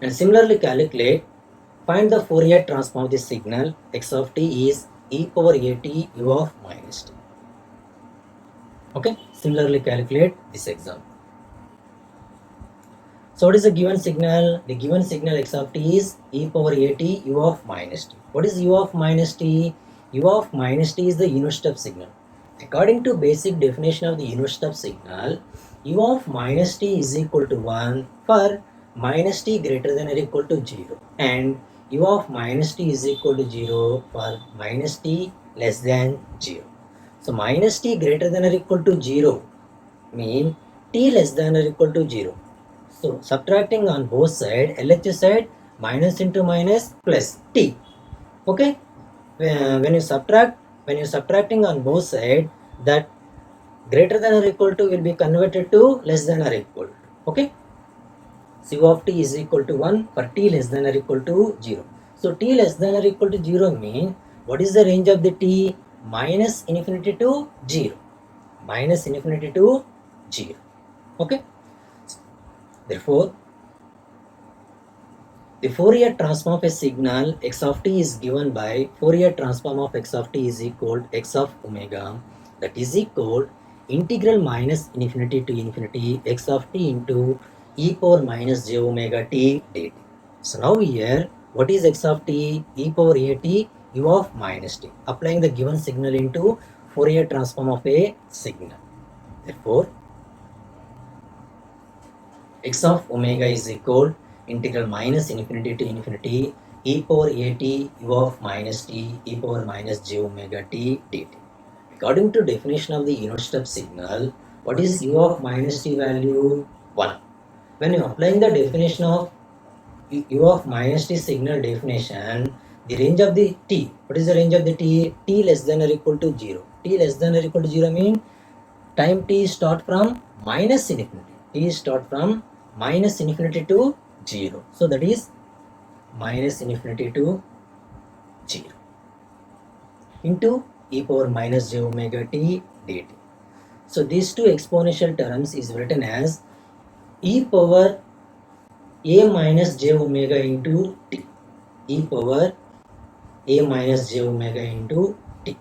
And similarly calculate, find the Fourier transform of the signal x of t is e power at u of minus t. Okay, similarly calculate this example. So what is the given signal? The given signal x of t is e power at u of minus t. What is u of minus t? U of minus t is the unit step signal. According to basic definition of the unit step signal, u of minus t is equal to 1 for minus t greater than or equal to 0, and u of minus t is equal to 0 for minus t less than 0. So minus t greater than or equal to 0 mean t less than or equal to 0. So subtracting on both sides, LHS side, minus into minus plus t. Okay, when you subtracting on both sides, that greater than or equal to will be converted to less than or equal to. Okay, so u of t is equal to 1 for t less than or equal to 0. So t less than or equal to 0 mean what is the range of the t? Minus infinity to 0. Minus infinity to 0. Okay, therefore the Fourier transform of a signal x of t is given by Fourier transform of x of t is equal to x of omega, that is equal integral minus infinity to infinity x of t into e power minus j omega t dt. So now here what is x of t? E power a t u of minus t. Applying the given signal into Fourier transform of a signal. Therefore x of omega is equal integral minus infinity to infinity e power a t u of minus t e power minus j omega t dt. According to definition of the unit step signal, what is u of minus t value? 1. When you applying the definition of u of minus t signal definition, the range of the t, what is the range of the t? T less than or equal to 0. T less than or equal to 0 mean time t start from minus infinity. T start from minus infinity to 0. So that is minus infinity to 0 into e power minus j omega t dt. So these two exponential terms is written as e power a minus j omega into t. E power a minus j omega into t.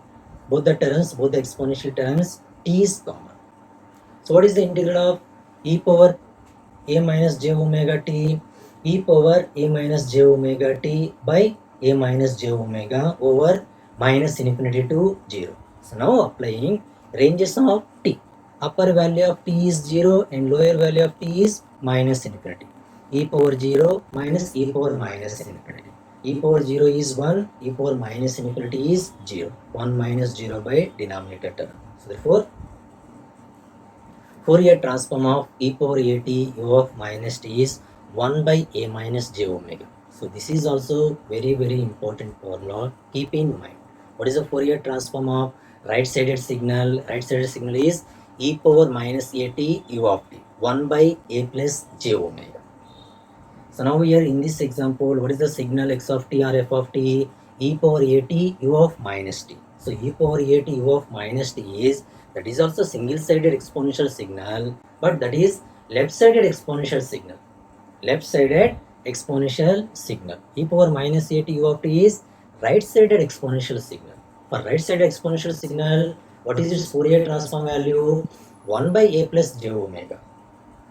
Both the terms, both the exponential terms, t is common. So what is the integral of e power a minus j omega t? E power a minus j omega t by a minus j omega over minus infinity to 0. So now applying ranges of t. Upper value of t is 0 and lower value of t is minus infinity. E power 0 minus e power minus infinity. E power 0 is 1, e power minus infinity is 0. 1 minus 0 by denominator term. So therefore Fourier transform of e power a t u of minus t is 1 by a minus j omega. So this is also very important formula. Keep in mind. What is the Fourier transform of right-sided signal? Right-sided signal is e power minus a t u of t. 1 by a plus j omega. So now here in this example, what is the signal x of t or f of t? E power a t u of minus t. So e power a t u of minus t is, that is also single-sided exponential signal, but that is left-sided exponential signal. Left-sided exponential signal. E power minus a t u of t is right-sided exponential signal. For right-sided exponential signal, what is its Fourier transform value? 1 by a plus j omega.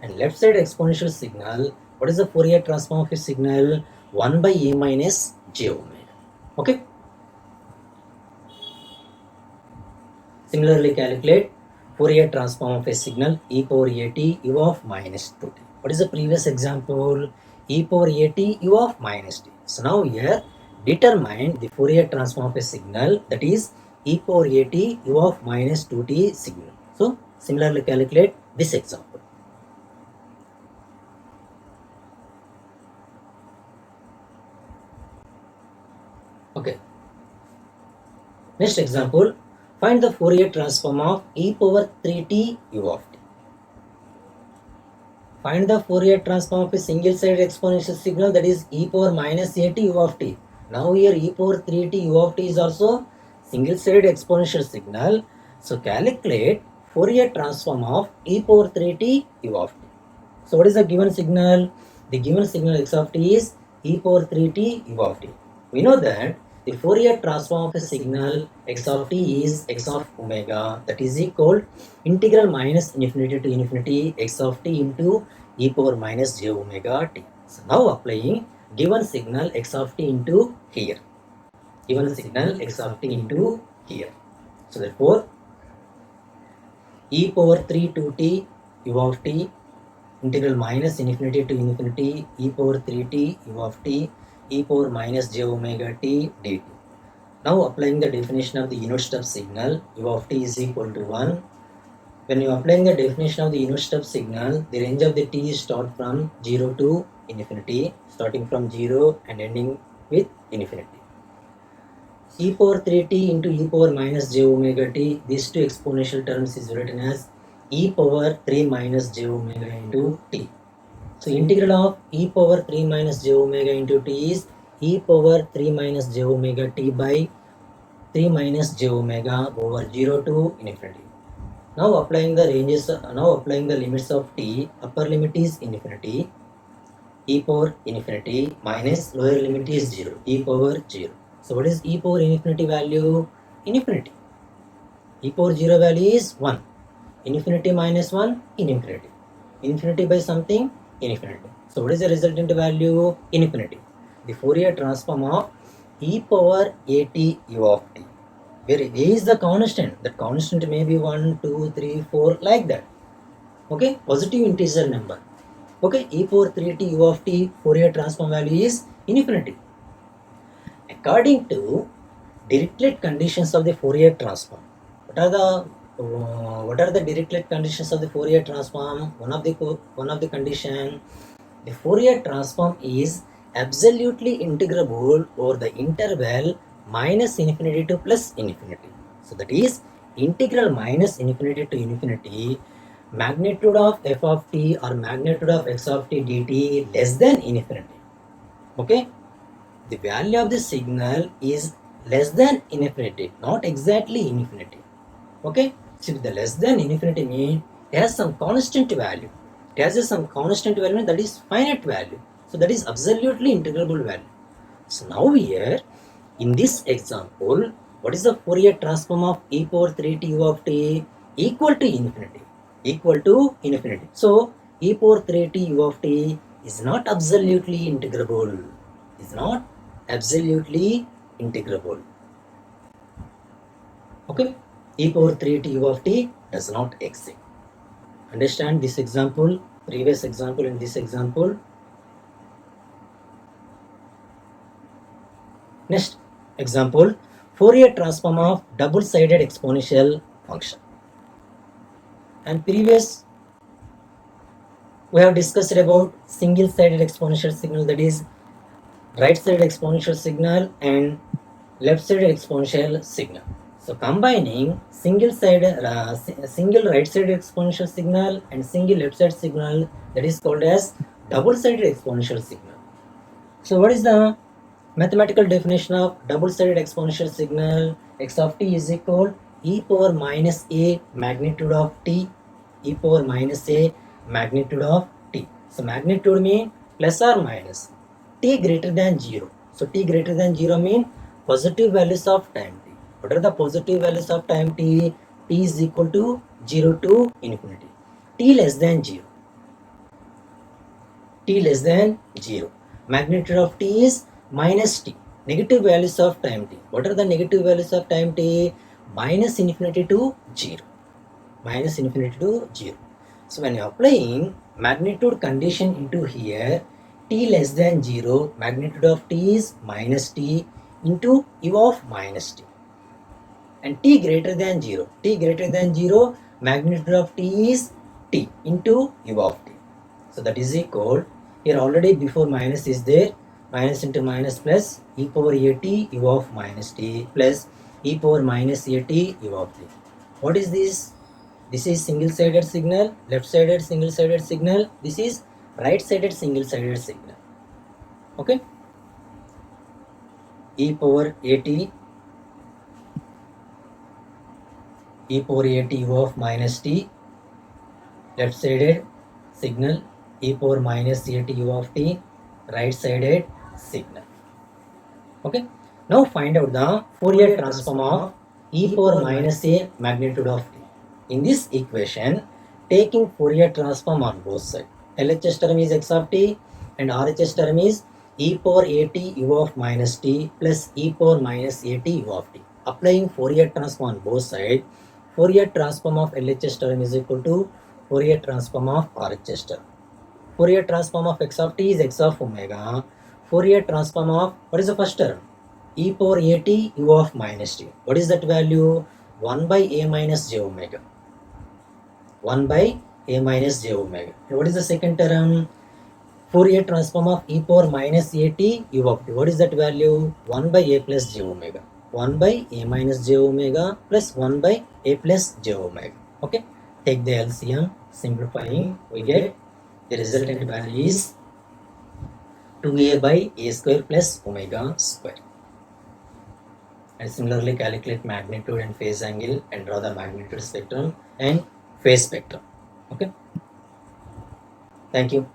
And left-side exponential signal, what is the Fourier transform of a signal? 1 by a minus j omega. Okay. Similarly calculate Fourier transform of a signal e power a t u of minus 2t. What is the previous example? E power a t u of minus t. So now here determine the Fourier transform of a signal, that is e power a t u of minus 2t signal. So similarly calculate this example. Okay. Next example, find the Fourier transform of e power 3t u of t. Find the Fourier transform of a single-sided exponential signal, that is e power minus a t u of t. Now here e power 3t u of t is also single-sided exponential signal. So calculate Fourier transform of e power 3t u of t. So what is the given signal? The given signal x of t is e power 3t u of t. We know that the Fourier transform of a signal x of t is x of omega, that is equal integral minus infinity to infinity x of t into e power minus j omega t. So now applying given signal x of t into here. Given signal x of t into here. So therefore e power 3 2t u of t integral minus infinity to infinity e power 3t u of t e power minus j omega t dt. Now applying the definition of the unit step signal u of t is equal to 1. When you are applying the definition of the unit step signal, the range of the t is start from 0 to infinity, starting from 0 and ending with infinity. E power 3t into e power minus j omega t, these two exponential terms is written as e power 3 minus j omega into t. So integral of e power 3 minus j omega into t is e power 3 minus j omega t by 3 minus j omega over 0 to infinity. Now applying the limits of t, upper limit is infinity, e power infinity minus lower limit is 0, e power 0. So what is e power infinity value? Infinity. E power 0 value is 1. Infinity minus 1, infinity. Infinity by something, infinity. So what is the resultant value? Infinity. The Fourier transform of e power at u of t, where a is the constant. That constant may be 1, 2, 3, 4 like that. Okay, positive integer number. Okay, e power 3t u of t Fourier transform value is infinity. According to Dirichlet conditions of the Fourier transform, what are the Dirichlet conditions of the Fourier transform? One of the condition, the Fourier transform is absolutely integrable over the interval minus infinity to plus infinity. So that is integral minus infinity to infinity, magnitude of f of t or magnitude of x of t dt less than infinity. Okay, the value of the signal is less than infinity, not exactly infinity. Okay, so the less than infinity means it has some constant value. It has some constant value that is finite value. So that is absolutely integrable value. So now here in this example, what is the Fourier transform of e power 3t u of t? Equal to infinity. Equal to infinity. So e power 3t u of t is not absolutely integrable. Is not absolutely integrable. Okay, e power 3t u of t does not exist. Understand this example, previous example and this example. Next example, Fourier transform of double-sided exponential function. And previous we have discussed about single-sided exponential signal, that is right-sided exponential signal and left-sided exponential signal. So combining single right-sided exponential signal and single left-sided signal, that is called as double-sided exponential signal. So what is the mathematical definition of double-sided exponential signal? X of t is equal e power minus a magnitude of t, e power minus a magnitude of t. So magnitude means plus or minus t greater than 0. So t greater than 0 means positive values of time t. What are the positive values of time t? T is equal to 0 to infinity. T less than 0. T less than 0. Magnitude of t is minus t. Negative values of time t. What are the negative values of time t? Minus infinity to 0. Minus infinity to 0. So when you are applying magnitude condition into here, t less than 0, magnitude of t is minus t into u of minus t. And t greater than 0, magnitude of t is t into u of t. So that is equal, here already before minus is there, minus into minus plus e power at u of minus t plus e power minus at u of t. What is this? This is single-sided signal, left-sided single-sided signal. This is right-sided single-sided signal. Okay. E power at u of minus t, left-sided signal, e power minus at u of t, right sided signal. Okay. Now find out the Fourier transform of e power minus a magnitude of t. In this equation, taking Fourier transform on both sides, LHS term is x of t and RHS term is e power at u of minus t plus e power minus at u of t. Applying Fourier transform on both sides, Fourier transform of LHS term is equal to Fourier transform of RHS term. Fourier transform of x of t is x of omega. Fourier transform of, what is the first term? E power at u of minus t. What is that value? 1 by a minus j omega. 1 by a minus j omega. And what is the second term? Fourier transform of e power minus at u of t. What is that value? 1 by a plus j omega. 1 by a minus j omega plus 1 by a plus j omega. Okay. Take the LCM. Simplifying, we get the resultant value is 2a by a square plus omega square. And similarly calculate magnitude and phase angle and draw the magnitude spectrum and phase spectrum. Okay. Thank you.